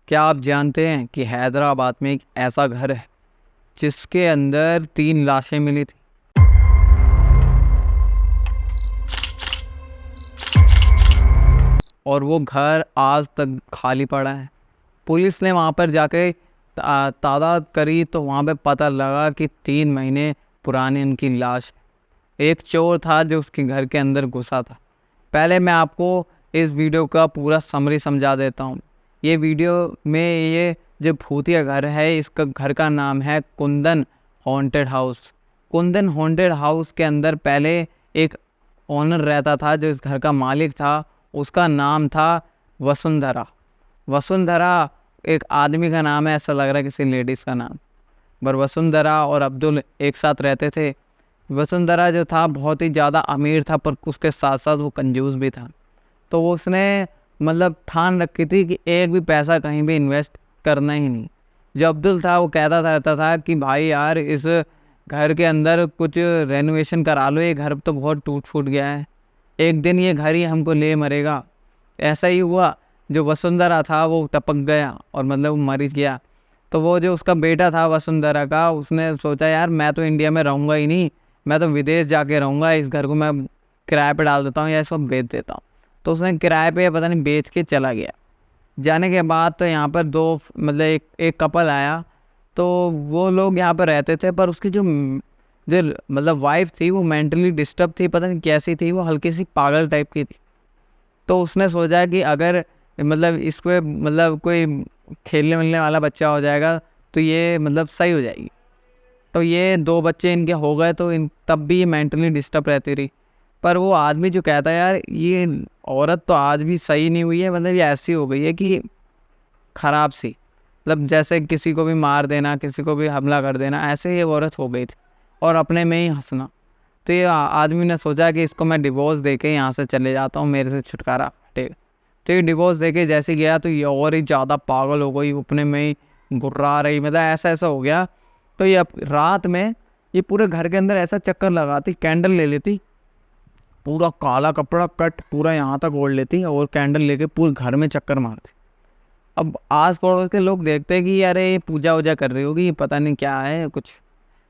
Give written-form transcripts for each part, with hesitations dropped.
क्या आप जानते हैं कि हैदराबाद में एक ऐसा घर है जिसके अंदर 3 लाशें मिली थी। और वो घर आज तक खाली पड़ा है। पुलिस ने वहाँ पर जाके तादाद करी तो वहाँ पे पता लगा कि 3 महीने पुरानी उनकी लाश है। एक चोर था जो उसके घर के अंदर घुसा था। पहले मैं आपको इस वीडियो का पूरा समरी समझा देता हूँ। ये वीडियो में ये जो भूतिया घर है, इसका घर का नाम है Kundan haunted house. Kundan haunted house के अंदर पहले एक ओनर रहता था, जो इस घर का मालिक था। उसका नाम था वसुंधरा। वसुंधरा एक आदमी का नाम है, ऐसा लग रहा है किसी लेडीज़ का नाम। पर वसुंधरा और अब्दुल एक साथ रहते थे। वसुंधरा जो था बहुत ही ज़्यादा अमीर था, पर उसके साथ साथ वो कंजूस भी था। तो वो उसने मतलब ठान रखी थी कि एक भी पैसा कहीं भी इन्वेस्ट करना ही नहीं। जो अब्दुल था वो कहता रहता था कि भाई यार, इस घर के अंदर कुछ रेनोवेशन करा लो, ये घर तो बहुत टूट फूट गया है, एक दिन ये घर ही हमको ले मरेगा। ऐसा ही हुआ। जो वसुंधरा था वो टपक गया और मतलब वो मर गया। तो वो जो उसका बेटा था वसुंधरा का, उसने सोचा यार मैं तो इंडिया में रहूँगा ही नहीं, मैं तो विदेश जाके रहूँगा, इस घर को मैं किराए पे डाल देता हूँ या इसको बेच देता हूँ। तो उसने किराए पे पता नहीं बेच के चला गया। जाने के बाद तो यहाँ पर दो मतलब एक कपल आया। तो वो लोग यहाँ पर रहते थे, पर उसकी जो जो मतलब वाइफ थी वो मेंटली डिस्टर्ब थी, पता नहीं कैसी थी, वो हल्की सी पागल टाइप की थी। तो उसने सोचा कि अगर मतलब इसको मतलब कोई खेलने मिलने वाला बच्चा हो जाएगा तो ये मतलब सही हो जाएगी। तो ये 2 बच्चे इनके हो गए, तो इन तब भी ये मेंटली डिस्टर्ब रहती रही। पर वो आदमी जो कहता है यार, ये औरत तो आज भी सही नहीं हुई है, मतलब ये ऐसी हो गई है कि ख़राब सी, मतलब जैसे किसी को भी मार देना, किसी को भी हमला कर देना, ऐसे ही औरत हो गई थी और अपने में ही हंसना। तो ये आदमी ने सोचा कि इसको मैं डिवोर्स दे के यहाँ से चले जाता हूँ, मेरे से छुटकारा हटेगा। तो ये डिवोर्स दे के जैसे गया तो ये और ही ज़्यादा पागल हो गई, अपने में ही घुर्रा रही, मतलब ऐसा ऐसा हो गया। तो ये अब रात में ये पूरे घर के अंदर ऐसा चक्कर लगाती, कैंडल ले लेती, पूरा काला कपड़ा कट पूरा यहाँ तक ओढ़ लेती और कैंडल लेके पूरे घर में चक्कर मारती। अब आस पड़ोस के लोग देखते हैं कि अरे ये पूजा वूजा कर रही होगी, पता नहीं क्या है कुछ।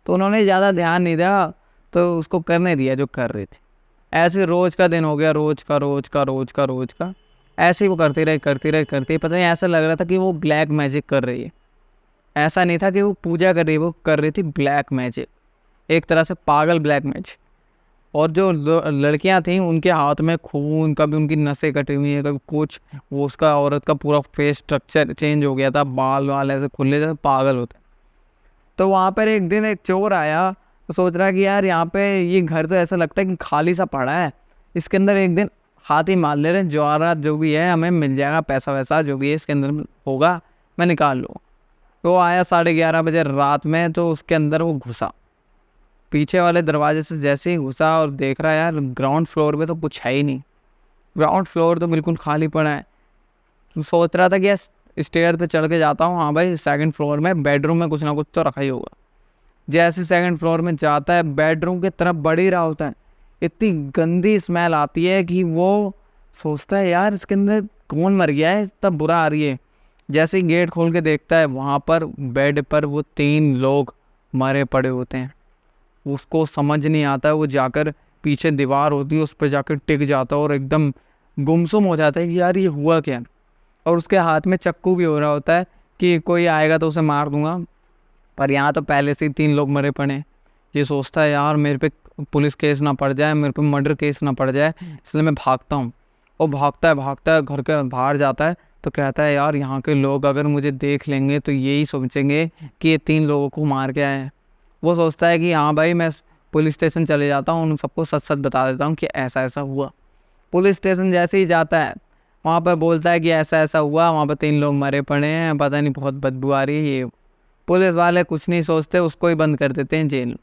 तो उन्होंने ज़्यादा ध्यान नहीं दिया, तो उसको करने दिया जो कर रही थी। ऐसे रोज़ का दिन हो गया, रोज़ का ऐसे ही वो करती रही। पता नहीं, ऐसा लग रहा था कि वो ब्लैक मैजिक कर रही है। ऐसा नहीं था कि वो पूजा कर रही है, वो कर रही थी ब्लैक मैजिक, एक तरह से पागल ब्लैक मैजिक। और जो लड़कियां थीं उनके हाथ में खून, कभी उनकी नसें कटी हुई हैं, कभी कुछ। वो उसका औरत का पूरा फेस स्ट्रक्चर चेंज हो गया था, बाल वाल ऐसे खुले जैसे पागल होते। तो वहाँ पर एक दिन एक चोर आया, तो सोच रहा कि यार यहाँ पे ये घर तो ऐसा लगता है कि खाली सा पड़ा है, इसके अंदर एक दिन हाथ ही मार ले रहे, जवाहरात जो भी है हमें मिल जाएगा, पैसा वैसा जो भी है इसके अंदर होगा मैं निकाल लूँ। तो आया 11:30 बजे रात में, तो उसके अंदर वो घुसा पीछे वाले दरवाजे से। जैसे ही घुसा और देख रहा है यार ग्राउंड फ्लोर पे तो कुछ है ही नहीं, ग्राउंड फ्लोर तो बिल्कुल खाली पड़ा है। तो सोच रहा था कि यार स्टेयर पे चढ़ के जाता हूँ, हाँ भाई सेकंड फ्लोर में बेडरूम में कुछ ना कुछ तो रखा ही होगा। जैसे सेकंड फ्लोर में जाता है, बेडरूम की तरफ बढ़ ही रहा होता है, इतनी गंदी स्मेल आती है कि वो सोचता है यार इसके अंदर कौन मर गया है, इतना बुरा आ रही है। जैसे ही गेट खोल के देखता है, वहाँ पर बेड पर वो 3 लोग मरे पड़े होते हैं। उसको समझ नहीं आता है, वो जाकर पीछे दीवार होती है उस पर जाकर टिक जाता है और एकदम गुमसुम हो जाता है कि यार ये हुआ क्या। और उसके हाथ में चक्कू भी हो रहा होता है कि कोई आएगा तो उसे मार दूंगा, पर यहाँ तो पहले से ही 3 लोग मरे पड़े। ये सोचता है यार मेरे पे पुलिस केस ना पड़ जाए, मेरे पे मर्डर केस ना पड़ जाए, इसलिए मैं भागता हूँ। और भागता है घर के बाहर जाता है, तो कहता है यार यहाँ के लोग अगर मुझे देख लेंगे तो यही सोचेंगे कि ये 3 लोगों को मार के आए हैं। वो सोचता है कि हाँ भाई मैं पुलिस स्टेशन चले जाता हूँ, उन सबको सच सच बता देता हूँ कि ऐसा ऐसा हुआ। पुलिस स्टेशन जैसे ही जाता है, वहाँ पर बोलता है कि ऐसा ऐसा हुआ, वहाँ पर 3 लोग मरे पड़े हैं, पता नहीं बहुत बदबू आ रही है ये। पुलिस वाले कुछ नहीं सोचते, उसको ही बंद कर देते हैं जेल।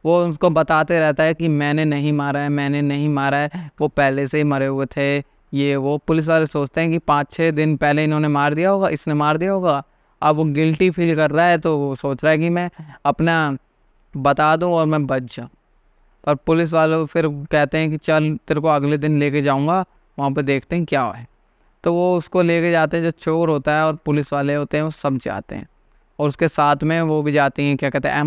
वो उसको बताते रहता है कि मैंने नहीं मारा है, वो पहले से ही मरे हुए थे, ये वो। पुलिस वाले सोचते हैं कि 5-6 दिन पहले इन्होंने मार दिया होगा, इसने मार दिया होगा। अब वो गिल्टी फील कर रहा है, तो वो सोच रहा है कि मैं अपना बता दूं और मैं बच जाऊं। पर पुलिस वालों फिर कहते हैं कि चल तेरे को अगले दिन लेके जाऊंगा, वहाँ पे देखते हैं क्या है। तो वो उसको लेके जाते हैं, जो चोर होता है और पुलिस वाले होते हैं वो सब जाते हैं, और उसके साथ में वो भी जाती हैं, क्या कहते हैं,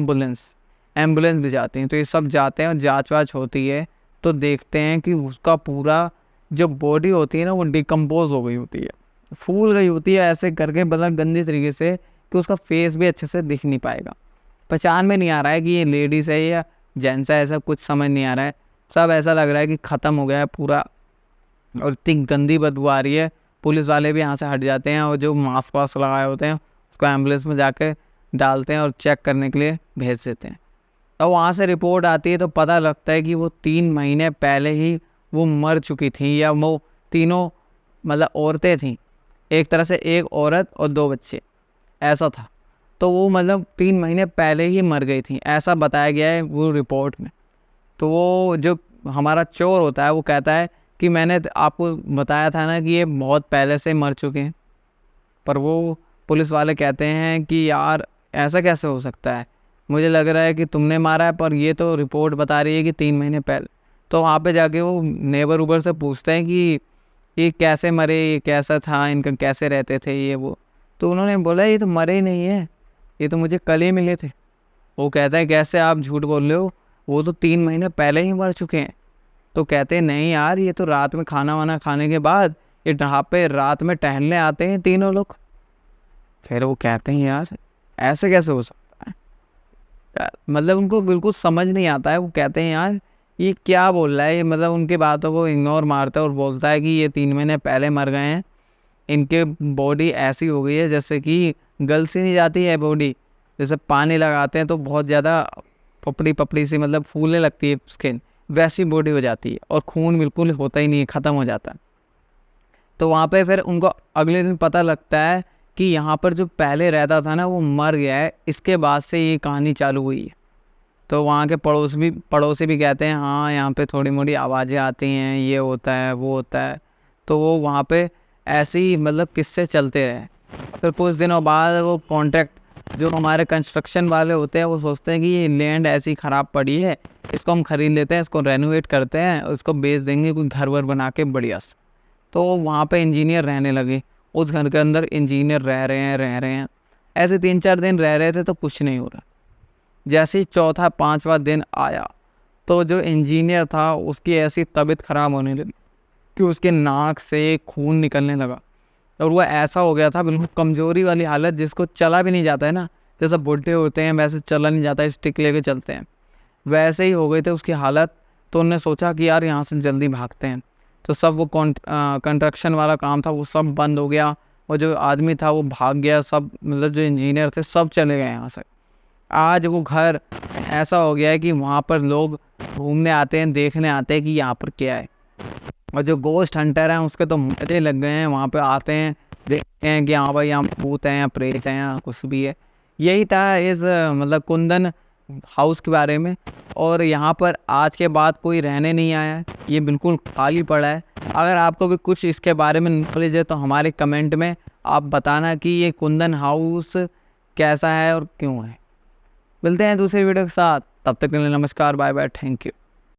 एम्बुलेंस भी जाती हैं। तो ये सब जाते हैं और जांच वाच होती है, तो देखते हैं कि उसका पूरा जो बॉडी होती है ना वो डिकम्पोज हो गई होती है, फूल गई होती है ऐसे करके, मतलब गंदी तरीके से कि उसका फेस भी अच्छे से दिख नहीं पाएगा, पहचान में नहीं आ रहा है कि ये लेडीज़ है या जेंट्स है, ऐसा कुछ समझ नहीं आ रहा है। सब ऐसा लग रहा है कि ख़त्म हो गया है पूरा, और इतनी गंदी बदबू आ रही है। पुलिस वाले भी यहाँ से हट जाते हैं और जो मास्क वास्क लगाए होते हैं उसको एम्बुलेंस में जाकर डालते हैं और चेक करने के लिए भेज देते हैं। और वहाँ से रिपोर्ट आती है तो पता लगता है कि वो 3 महीने पहले ही वो मर चुकी थी, या वो तीनों मतलब औरतें थीं, एक तरह से एक औरत और 2 बच्चे, ऐसा था। तो वो मतलब 3 महीने पहले ही मर गई थी, ऐसा बताया गया है वो रिपोर्ट में। तो वो जो हमारा चोर होता है वो कहता है कि मैंने आपको बताया था ना कि ये बहुत पहले से मर चुके हैं, पर वो पुलिस वाले कहते हैं कि यार ऐसा कैसे हो सकता है, मुझे लग रहा है कि तुमने मारा है, पर ये तो रिपोर्ट बता रही है कि 3 महीने पहले। तो वहाँ पे जाके वो नेबर उबर से पूछते हैं कि ये कैसे मरे, ये कैसा था, इनका कैसे रहते थे ये वो। तो उन्होंने बोला ये तो मरे ही नहीं है, ये तो मुझे कल ही मिले थे। वो कहता है कैसे आप झूठ बोल रहे हो, वो तो 3 महीने पहले ही मर चुके हैं। तो कहते हैं नहीं यार, ये तो रात में खाना वाना खाने के बाद ये यहाँ पे रात में टहलने आते हैं तीनों लोग। फिर वो कहते हैं यार ऐसे कैसे हो सकता है, मतलब उनको बिल्कुल समझ नहीं आता है। वो कहते हैं यार ये क्या बोल रहा है ये, मतलब उनकी बातों को इग्नोर मारता है और बोलता है कि ये 3 महीने पहले मर गए हैं, इनके बॉडी ऐसी हो गई है जैसे कि गल सी नहीं जाती है बॉडी, जैसे पानी लगाते हैं तो बहुत ज़्यादा पपड़ी पपड़ी सी मतलब फूलने लगती है स्किन, वैसी बॉडी हो जाती है, और खून बिल्कुल होता ही नहीं है, ख़त्म हो जाता है। तो वहाँ पे फिर उनको अगले दिन पता लगता है कि यहाँ पर जो पहले रहता था ना वो मर गया है, इसके बाद से ये कहानी चालू हुई है। तो वहाँ के पड़ोसी भी कहते हैं हाँ यहाँ पे थोड़ी मोड़ी आवाज़ें आती हैं, ये होता है वो होता है। तो वो वहाँ पे ऐसे ही मतलब किस्से चलते रहे। फिर कुछ दिनों बाद वो कॉन्ट्रैक्ट जो हमारे कंस्ट्रक्शन वाले होते हैं वो सोचते हैं कि ये लैंड ऐसी ख़राब पड़ी है, इसको हम ख़रीद लेते हैं, इसको रेनोवेट करते हैं और इसको बेच देंगे कोई घर वर बना के बढ़िया से। तो वहाँ पे इंजीनियर रहने लगे, उस घर के अंदर इंजीनियर रह रहे हैं। ऐसे 3-4 दिन रह रहे थे तो कुछ नहीं हो रहा। जैसे ही 4था-5वां दिन आया तो जो इंजीनियर था उसकी ऐसी तबीयत ख़राब होने लगी कि उसके नाक से खून निकलने लगा, और वो ऐसा हो गया था बिल्कुल कमज़ोरी वाली हालत, जिसको चला भी नहीं जाता है ना, जैसे बुढ़े होते हैं वैसे चला नहीं जाता, स्टिक लेके चलते हैं, वैसे ही हो गई थी उसकी हालत। तो उन्होंने सोचा कि यार यहाँ से जल्दी भागते हैं। तो सब वो कंस्ट्रक्शन वाला काम था वो सब बंद हो गया, और जो आदमी था वो भाग गया, सब मतलब जो इंजीनियर थे सब चले गए यहाँ से। आज वो घर ऐसा हो गया है कि वहाँ पर लोग घूमने आते हैं, देखने आते हैं कि यहाँ पर क्या है, और जो गोस्ट हंटर हैं उसके तो मजे लग गए हैं, वहाँ पे आते हैं देखते हैं कि हाँ भाई यहाँ भूत हैं या प्रेत हैं या कुछ भी है। यही था इस मतलब कुंदन हाउस के बारे में। और यहाँ पर आज के बाद कोई रहने नहीं आया है, ये बिल्कुल खाली पड़ा है। अगर आपको भी कुछ इसके बारे में नॉलेज है तो हमारे कमेंट में आप बताना कि ये कुंदन हाउस कैसा है और क्यों है। मिलते हैं दूसरे वीडियो के साथ, तब तक के लिए नमस्कार, बाय बाय, थैंक यू।